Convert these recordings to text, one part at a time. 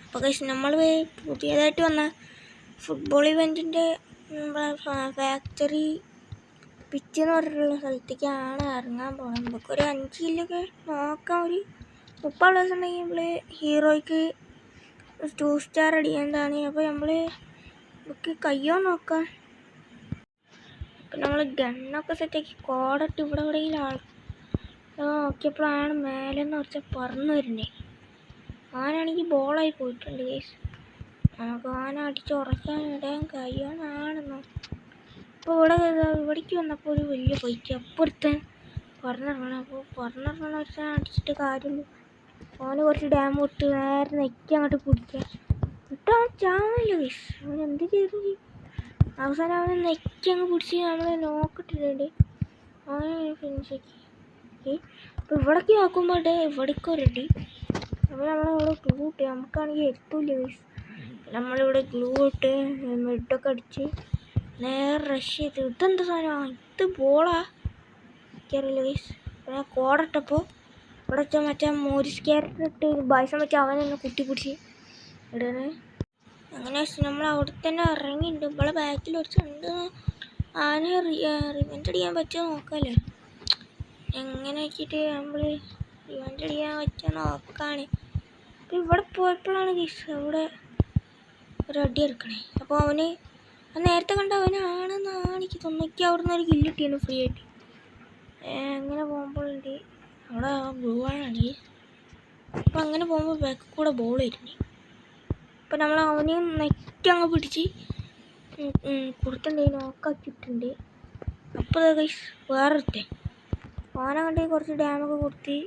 അപ്പോൾ ഗൈസ് നമ്മൾ പുതിയതായിട്ട് വന്ന ഫുട്ബോൾ ഇവൻറ്റിൻ്റെ ഫാക്ടറി പിച്ച് എന്ന് പറഞ്ഞിട്ടുള്ള സ്ഥലത്തേക്കാണ് ഇറങ്ങാൻ പോകുന്നത്. നമുക്കൊരു 5 കില്ലൊക്കെ നോക്കാം. ഒരു 30 പ്ലേസ് ഉണ്ടെങ്കിൽ നമ്മൾ ഹീറോയ്ക്ക് 2 സ്റ്റാർ അടിക്കേണ്ടതാണ്. അപ്പോൾ നമുക്ക് കയ്യോ നോക്കാം. അപ്പം നമ്മൾ ഗണ്ണൊക്കെ സെറ്റാക്കി കോടിട്ട് ഇവിടെ എവിടെയെങ്കിലും നോക്കിയപ്പോഴാണ് മേലെന്ന് കുറച്ച് പറന്ന് വരുന്നത്. ആനാണെങ്കിൽ ബോളായി പോയിട്ടുണ്ട് ഗൈസ്. നമുക്ക് ആന അടിച്ച് ഉറക്കാൻ ഇടാൻ കഴിയാനാണെന്നോ. അപ്പോൾ ഇവിടേക്ക് വന്നപ്പോൾ ഒരു വലിയ ഫൈറ്റ് അപ്പുറത്ത് പറഞ്ഞിറങ്ങണം. അപ്പോൾ പറഞ്ഞിറങ്ങണ ഒരു അടിച്ചിട്ട് കാര്യമില്ല. അവന് കുറച്ച് ഡാം വിട്ട് നേരെ നെക്കി അങ്ങോട്ട് പിടിക്കുക. എന്നിട്ട് അവൻ ചാവില്ല ഗൈസ്. അവൻ എന്ത് ചെയ്തു? അവസാനം അവനെ നെക്കി അങ്ങ് പിടിച്ച് നമ്മളെ നോക്കിട്ടിട്ടുണ്ട്. അവനെ ഫിനിഷാക്കി. അപ്പോൾ ഇവിടേക്ക് നോക്കുമ്പോൾ ഇവിടേക്ക് റെഡി. അപ്പോൾ നമ്മളവിടെ ഗ്ലൂ ഇട്ട് നമുക്കാണെങ്കിൽ എത്തില്ല ഗൈസ്. നമ്മളിവിടെ ഗ്ലൂ ഇട്ട് മെഡൊക്കെ അടിച്ച് നേരെ റഷ് ചെയ്ത് ഇതെന്താ സാധനം? ഇത് ബോളാ? എനിക്കറിയില്ല ഗൈസ്. പിന്നെ കോടിട്ടപ്പോൾ ഇവിടെ വെച്ചാൽ മറ്റേ മോരിസ് ക്യാരക്ടർ ഇട്ട് ബായ്സം വെച്ചാൽ അവനെന്നെ കുത്തിപ്പിടിച്ച് ഇടണേ. അങ്ങനെ നമ്മൾ അവിടെ തന്നെ ഇറങ്ങിയിട്ടുണ്ട്. ഇവിടെ ബാക്കിൽ വെച്ചുണ്ട്. ആന റിവെൻ്റ് അടിക്കാൻ പറ്റുമോ നോക്കാമല്ലേ? എങ്ങനെ ആക്കിയിട്ട് നമ്മൾ റിവെൻ്റ് അടിക്കാൻ പറ്റുമോ നോക്കാണ്. അപ്പോൾ ഇവിടെ പോയപ്പോഴാണ് ഗൈസ് അവിടെ ഒരു അടി എടുക്കണേ. അപ്പോൾ അവന് നേരത്തെ കണ്ട അവനാണെന്നാണ് എനിക്ക് തോന്നുന്നു. അവിടെ നിന്ന് ഒരു കില്ല് കിട്ടിയാണ് ഫ്രീ ആയിട്ട്. അങ്ങനെ പോകുമ്പോഴുണ്ട് അവിടെ ബ്ലൂ ആണ്. അപ്പോൾ അങ്ങനെ പോകുമ്പോൾ ബാക്കിൽ കൂടെ ബോൾ വരുന്നേ. അപ്പോൾ നമ്മൾ അവനെ നെക്കി അങ്ങ് പിടിച്ച് കൊടുത്തിട്ടുണ്ട്, നോക്കാക്കിയിട്ടുണ്ട്. അപ്പോൾ ഗൈസ് വേറൊരുത്തൻ ഓന കണ്ട് കുറച്ച് ഡാമൊക്കെ കൊടുത്ത്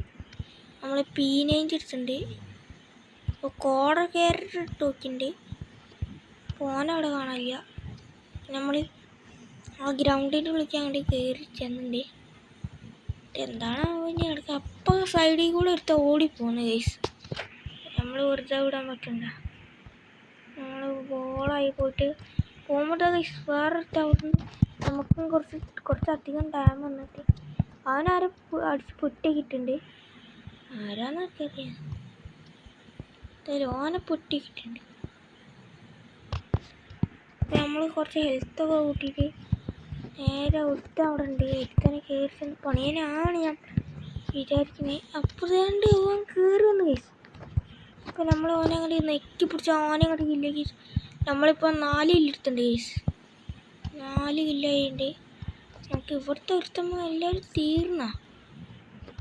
നമ്മൾ പീനേഞ്ച് എടുത്തിട്ടുണ്ട്. അപ്പോൾ കോട കയറിട്ട് ഇട്ട് നോക്കിയിട്ടുണ്ട്. അപ്പോൾ ഓനവിടെ കാണാനില്ല. നമ്മൾ ആ ഗ്രൗണ്ടിൽ വിളിക്കാൻ വേണ്ടി കയറി ചെന്നിട്ടുണ്ട്. എന്താണ് അവന് എടുക്കുക? അപ്പം സൈഡിൽ കൂടെ എടുത്ത് ഓടിപ്പോകുന്നു ഗൈസ്. നമ്മൾ വെറുതെ വിടാൻ പറ്റണ്ട. നമ്മൾ ബോളായി പോയിട്ട് പോകുമ്പോൾ ഗൈസ് വേറൊരുത്ത അവിടുന്ന് നമുക്കും കുറച്ചധികം ടൈം വന്നിട്ട് അവനാരും അടിച്ച് പൊട്ടിക്കിട്ടുണ്ട്. ആരാന്നൊക്കെ അറിയാം. ഓനെ പൊട്ടിക്കിട്ടുണ്ട്. അപ്പം നമ്മൾ കുറച്ച് ഹെൽത്തൊക്കെ കൂട്ടിയിട്ട് നേരെ ഒരുത്ത അവിടെ ഉണ്ട്. ഒരുത്തനെ കയറി ചെന്ന് പണിയനാണ് ഞാൻ വിചാരിക്കുന്നത്. അപ്പുറത്തേണ്ട് ഓൻ കയറി വന്ന് ഗൈസ്. അപ്പോൾ നമ്മൾ ഓനെ അങ്ങോട്ട് നെക്കി പിടിച്ച് ഓനെ അങ്ങോട്ട് കില്ലാക്കി. നമ്മളിപ്പോൾ 4 കില്ലെടുത്തുണ്ട് ഗൈസ്. 4 കില്ലായിട്ടുണ്ട്. നമുക്ക് ഇവിടുത്തെ ഒരുത്തമ്മ എല്ലാവരും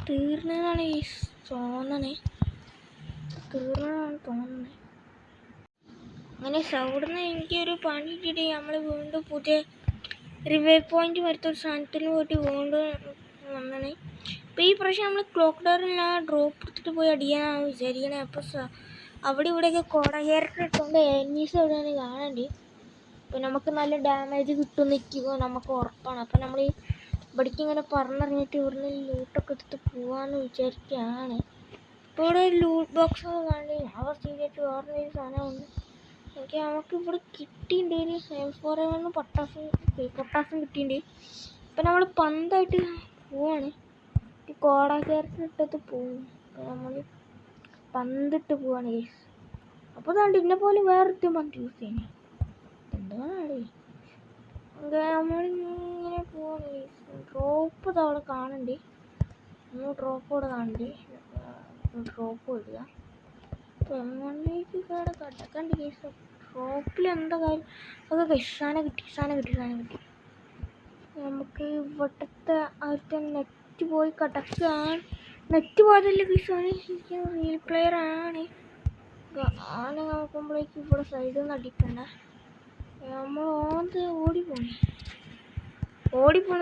തീർന്നതാണ് ഗൈസ് തോന്നണേ. തീർന്നതാണ് തോന്നുന്നത്. അങ്ങനെ അവിടുന്ന് എനിക്കൊരു പണി കിട്ടി. നമ്മൾ വീണ്ടും പുതിയ റിവൈവ് പോയിന്റ് വരുത്തൊരു സാധനത്തിൽ പോയിട്ട് വീണ്ടും വന്നണേ. അപ്പോൾ ഈ പ്രാവശ്യം നമ്മൾ ക്ലോക്ക് ടവറിൽ ഡ്രോപ്പ് എടുത്തിട്ട് പോയി അടിക്കാനാണ് വിചാരിക്കണേ. അപ്പോൾ അവിടെ ഇവിടെയൊക്കെ കോട ക്യാരക്ടർ ഇട്ടുകൊണ്ട് എനിമീസ് എവിടെയാണ് കാണേണ്ടി. അപ്പോൾ നമുക്ക് നല്ല ഡാമേജ് കിട്ടും നിൽക്കുക നമുക്ക് ഉറപ്പാണ്. അപ്പോൾ നമ്മൾ ഇവിടേക്ക് ഇങ്ങനെ പറഞ്ഞറിഞ്ഞിട്ട് ഇവിടുന്ന് ലൂട്ടൊക്കെ എടുത്ത് പോകാമെന്ന് വിചാരിക്കുകയാണ്. ഇപ്പോൾ ഇവിടെ ഒരു ലൂട്ട് ബോക്സൊക്കെ കാണി. അവർ സീരിയസ് വേറൊരു സാധനമുണ്ട്. നമുക്ക് ഇവിടെ കിട്ടിയിട്ടുണ്ട്. M4 പൊട്ടാസും കിട്ടിയിട്ടുണ്ട്. ഇപ്പം നമ്മൾ പന്തായിട്ട് പോവാണ്. ഈ കോട ക്യാരക്ടർ ഇട്ടത് പോവും. നമ്മൾ പന്തിട്ട് പോവാണ് ഗൈസ്. അപ്പോൾ അതാണ്ട് ഇതിനെ പോലെ വേറൊരു പന്ത് യൂസ് ചെയ്യണേ. എന്താണ് നമ്മളിങ്ങനെ പോവാണ് ഗൈസ്. ഡ്രോപ്പ് അവിടെ കാണണ്ടേ. ഡ്രോപ്പ് അവിടെ കാണണ്ടേ. ഡ്രോപ്പ് ഇടുക. അപ്പോൾ M1ലേക്ക് കടക്കണ്ട് ഗൈസ്. ഡ്രോപ്പിൽ എന്താ കാര്യം? അതൊക്കെ സാധനം കിട്ടി. നമുക്ക് ഇവിടുത്തെ അടുത്ത നെറ്റ് പോയി കടക്കുകയാണ്. നെറ്റ് പോയതല്ലേ ഗൈസാണ്. റിയൽ പ്ലെയർ ആണ്. ആന നോക്കുമ്പോഴേക്കും ഇവിടെ സൈഡിൽ നിന്ന് അടിക്കണ്ട. നമ്മൾ ഓടിപ്പോണേ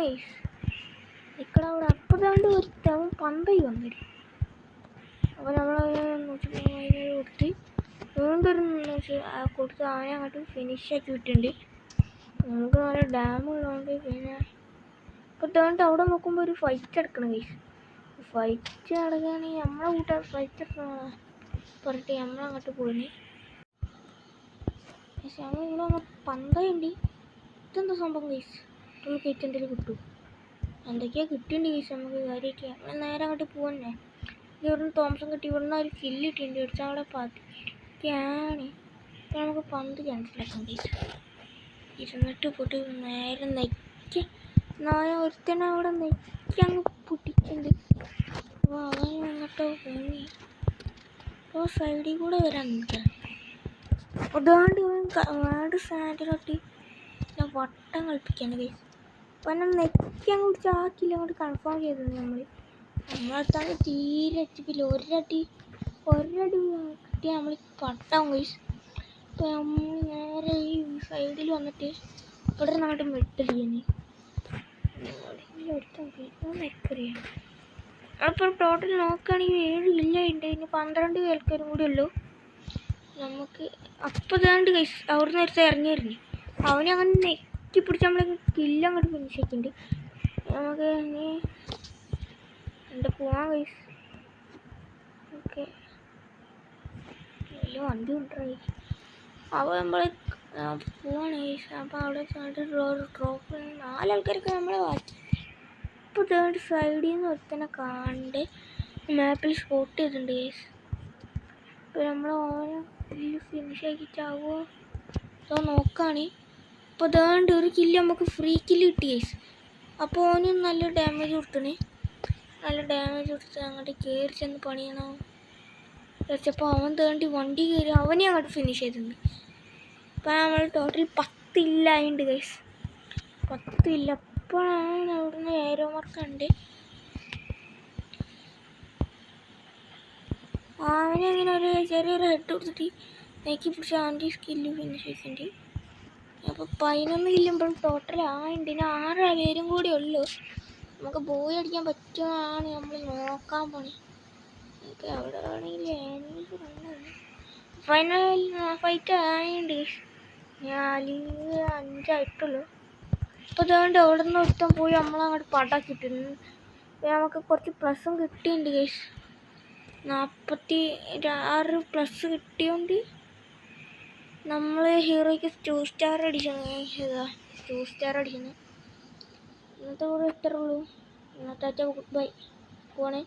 ഗൈസ്. നിൽക്കണ അവിടെ അപ്പതാണ്ട് ഒരുത്തവൻ പന്തായി വന്നിരും. അപ്പോൾ നമ്മൾ കൊടുത്ത് വീണ്ടും കൊടുത്ത് അവനെ അങ്ങോട്ട് ഫിനിഷാക്കി വിട്ടിട്ടുണ്ട്. നമുക്ക് നല്ല ഡാം ഉള്ളതുകൊണ്ട് പിന്നെ ഇപ്പോൾ തേണ്ട അവിടെ നോക്കുമ്പോൾ ഒരു ഫൈറ്റ് എടുക്കണം ഗൈസ്. ഫൈറ്റ് നടക്കുകയാണെങ്കിൽ നമ്മളെ കൂട്ടാൻ ഫൈറ്റ് പറഞ്ഞിട്ട് നമ്മളങ്ങോട്ട് പോയിന്. പക്ഷെ നമ്മളിവിടെ വന്ന പന്തയുണ്ട്. ഇതെന്താ സംഭവം ഗൈസ്? നമുക്ക് എന്തെങ്കിലും കിട്ടും. എന്തൊക്കെയാണ് കിട്ടിയിട്ടുണ്ട് ഗൈസ് നമുക്ക് കാര്യമായിട്ട്. നമ്മൾ നേരെ അങ്ങോട്ട് പോകണ്ടേ. ഇവിടുന്ന് തോംസൺ കിട്ടി. ഇവിടുന്ന് ഒരു കില്ല് കിട്ടിയിട്ടുണ്ട്. അടിച്ചാൽ അവിടെ ഒക്കെയാണ്. നമുക്ക് പന്ത് ക്യാൻസലാക്കാൻ കഴിയും. ഇരുന്നിട്ട് പോയിട്ട് നേരെ നെക്കി ഒരുത്തനെ അവിടെ നെക്കി അങ്ങ് പൊട്ടിക്കുന്നുണ്ട്. അപ്പോൾ അവൻ വന്നിട്ടോ പൊങ്ങി അപ്പോൾ സൈഡിൽ കൂടെ വരാൻ നിൽക്കാം. അതുകൊണ്ട് വേണ്ട സാൻഡിലോട്ട് ഞാൻ വട്ടം കളിപ്പിക്കാണ് ഗൈസ്. അപ്പോൾ എന്നെ നെക്കി അങ്ങ് പിടിച്ച് ആക്കില്ല, അങ്ങോട്ട് കൺഫേം ചെയ്തത് നമ്മളടുത്താണ് തീരെ എത്തിപ്പില്ല. ഒരടി കിട്ടിയാൽ നമ്മൾ പട്ടാവും ഗൈസ്. അപ്പോൾ നമ്മൾ നേരെ ഈ സൈഡിൽ വന്നിട്ട് ഇവിടെ നിന്ന് അങ്ങോട്ട് വെട്ടടിയാണ്. നെക്കറിയാണ്. അപ്പോൾ ടോട്ടൽ നോക്കുകയാണെങ്കിൽ 7 കില്ല ഉണ്ട്. ഇനി 12 കേൾക്കാരും കൂടി ഉള്ളൂ നമുക്ക്. അപ്പോൾ വേണ്ട ഗൈസ് അവിടെ നിന്ന് ഒരുത്ത ഇറങ്ങിയിരുന്നു. അവനെ അങ്ങനെ നെക്കി പിടിച്ച് നമ്മൾ കില്ല അങ്ങോട്ട് ഫിനിഷ് ആക്കിയിട്ടുണ്ട്. നമുക്ക് ഇനി എന്താ പോവാൻ ഗൈസ്. ഓക്കെ വലിയ വണ്ടി കൊണ്ടുപോയി അപ്പോൾ നമ്മൾ പോവാണ് ഗൈസ്. അപ്പോൾ അവിടെ ഡ്രോപ്പ് 4 ആൾക്കാരൊക്കെ നമ്മളെ വാക്കി. ഇപ്പോൾ തേർഡ് സൈഡിൽ നിന്ന് ഒരുത്തനെ കണ്ട് മാപ്പിൽ സ്പോട്ട് ചെയ്തിട്ടുണ്ട് ഗൈസ്. അപ്പോൾ നമ്മൾ ഓരോ ഫിനിഷ് ആക്കിയിട്ടാവോ അതോ നോക്കുകയാണ്. അപ്പോൾ തേണ്ട് ഒരു കില്ല് നമുക്ക് ഫ്രീ കില്ല് കിട്ടി ഗൈസ്. അപ്പോൾ ഓന് നല്ല ഡാമേജ് കൊടുത്തണേ. നല്ല ഡാമേജ് കൊടുത്ത് അങ്ങോട്ട് കയറി ചെന്ന് പണിയണോ വെച്ചപ്പോൾ അവൻ തേണ്ടി വണ്ടി കയറി അവനെ അങ്ങോട്ട് ഫിനിഷ് ചെയ്തിട്ടുണ്ട്. അപ്പോൾ നമ്മൾ ടോട്ടൽ 10 ഇല്ലായിട്ടുണ്ട് ഗൈസ്. 10 ഇല്ല. അപ്പോഴാണ് അവിടുന്ന് ഏരോ മാർക്ക് ഉണ്ട്. അവനെ അങ്ങനെ ഒരു ചെറിയൊരു ഹെഡ് കൊടുത്തിട്ട് നെക്കി പിടിച്ച് അവൻ്റെ സ്കില്ല് ഫിനിഷ് ചെയ്തിട്ടുണ്ട്. അപ്പോൾ 11 കില്ലുമ്പോൾ ടോട്ടൽ ആയിട്ടുണ്ട്. ഇനി 6 പേരും കൂടി ഉള്ളൂ. നമുക്ക് ബോയ് അടിക്കാൻ പറ്റുമെന്നാണ് നമ്മൾ നോക്കാൻ പോണേ. ഓക്കെ അവിടെ ആണെങ്കിൽ ഫൈനൽ ഫൈറ്റ് ആയിട്ടുണ്ട്. ഞാൻ 5 ആയിട്ടുള്ളൂ. അപ്പോൾ അതുകൊണ്ട് അവിടെ നിന്ന് ഒരുത്തം പോയി നമ്മളങ്ങോട്ട് പടാക്കിയിട്ടുണ്ട്. നമുക്ക് കുറച്ച് പ്ലസ്സും കിട്ടിയിട്ടുണ്ട് ഗൈസ്. 46 പ്ലസ് കിട്ടിയോണ്ട് നമ്മൾ ഹീറോയ്ക്ക് 2 സ്റ്റാർ അടിക്കണം. 2 സ്റ്റാർ അടിക്കണം. ഇന്നത്തെ കൂടെ എത്ര ഉള്ളൂ. ഇന്നത്തെ ഗുഡ് ബൈ പോണേ.